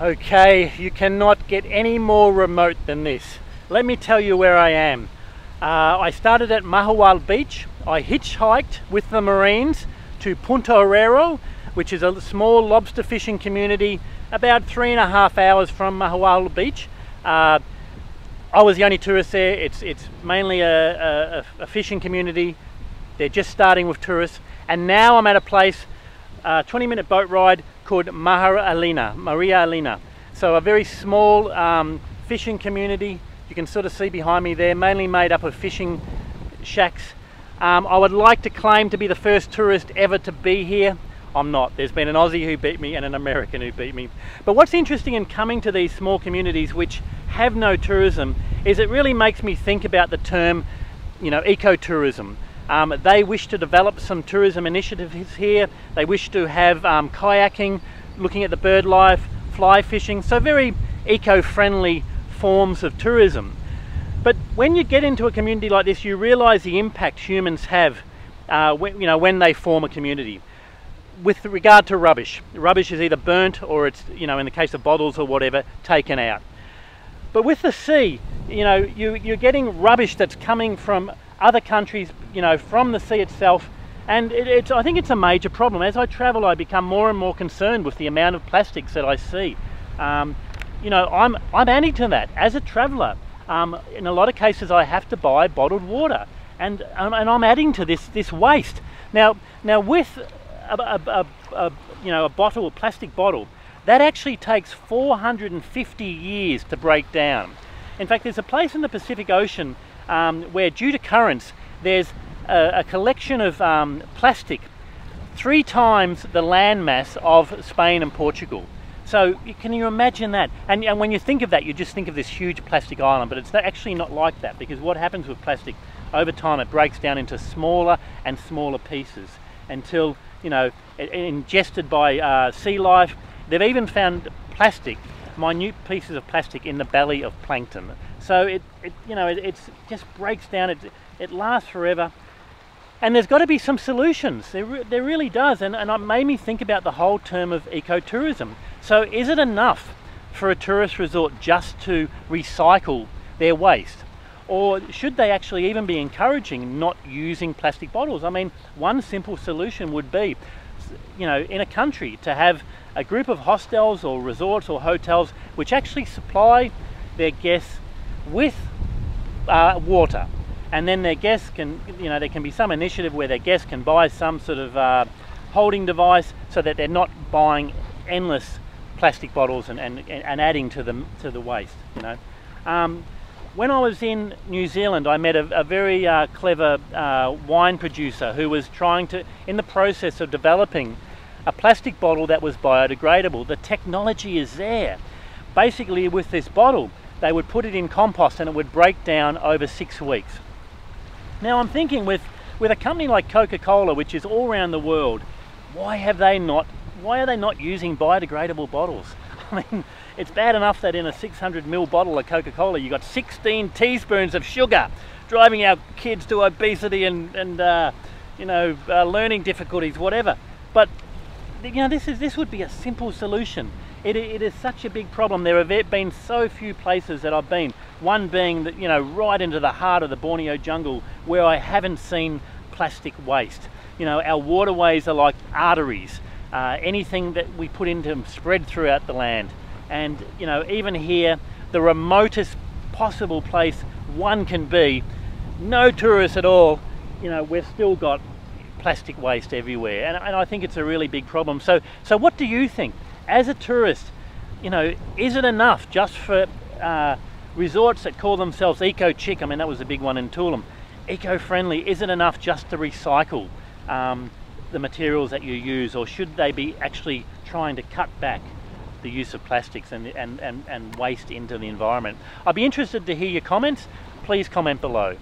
Okay, you cannot get any more remote than this. Let me tell you where I am. I started at Mahawal Beach. I hitchhiked with the Marines to Punta Herrero, which is a small lobster fishing community about 3.5 hours from Mahawal Beach. I was the only tourist there. It's mainly a fishing community. They're just starting with tourists. And now I'm at a place, 20-minute boat ride, called Maria Elena. So a very small fishing community. You can sort of see behind me there, mainly made up of fishing shacks. I would like to claim to be the first tourist ever to be here. I'm not. There's been an Aussie who beat me and an American who beat me. But what's interesting in coming to these small communities which have no tourism is it really makes me think about the term, ecotourism. They wish to develop some tourism initiatives here. They wish to have kayaking, looking at the bird life, fly fishing, so very eco-friendly forms of tourism. But when you get into a community like this, you realize the impact humans have when they form a community. With regard to rubbish, rubbish is either burnt or it's, in the case of bottles or whatever, taken out. But with the sea, you're getting rubbish that's coming from other countries, from the sea itself, and I think it's a major problem. As I travel, I become more and more concerned with the amount of plastics that I see. I'm adding to that as a traveller. In a lot of cases, I have to buy bottled water, and I'm adding to this waste. Now with a bottle, a plastic bottle, that actually takes 450 years to break down. In fact, there's a place in the Pacific Ocean where, due to currents, there's a collection of plastic 3 times the land mass of Spain and Portugal. So can you imagine that? And when you think of that, you just think of this huge plastic island, but it's actually not like that, because what happens with plastic, over time it breaks down into smaller and smaller pieces until, ingested by sea life. They've even found plastic, minute pieces of plastic in the belly of plankton. So it just breaks down, it lasts forever. And there's got to be some solutions, there really does, and it made me think about the whole term of ecotourism. So is it enough for a tourist resort just to recycle their waste? Or should they actually even be encouraging not using plastic bottles? I mean, one simple solution would be, in a country, to have a group of hostels or resorts or hotels which actually supply their guests with water. And then their guests can, there can be some initiative where their guests can buy some sort of holding device so that they're not buying endless plastic bottles and adding to the waste. When I was in New Zealand, I met a very clever wine producer who was in the process of developing a plastic bottle that was biodegradable. The technology is there. Basically, with this bottle, they would put it in compost and it would break down over 6 weeks. Now I'm thinking, with a company like Coca-Cola, which is all around the world, why are they not using biodegradable bottles? I mean, it's bad enough that in a 600 ml bottle of Coca-Cola you got 16 teaspoons of sugar, driving our kids to obesity and learning difficulties, whatever. But this would be a simple solution. It is such a big problem. There have been so few places that I've been, one being that, right into the heart of the Borneo jungle, where I haven't seen plastic waste. Our waterways are like arteries. Anything that we put into them spread throughout the land. And even here, the remotest possible place one can be, no tourists at all, we've still got plastic waste everywhere, and I think it's a really big problem. So what do you think? As a tourist, is it enough just for resorts that call themselves eco-chic? I mean, that was a big one in Tulum. Eco-friendly, is it enough just to recycle the materials that you use, or should they be actually trying to cut back the use of plastics and waste into the environment? I'd be interested to hear your comments. Please comment below.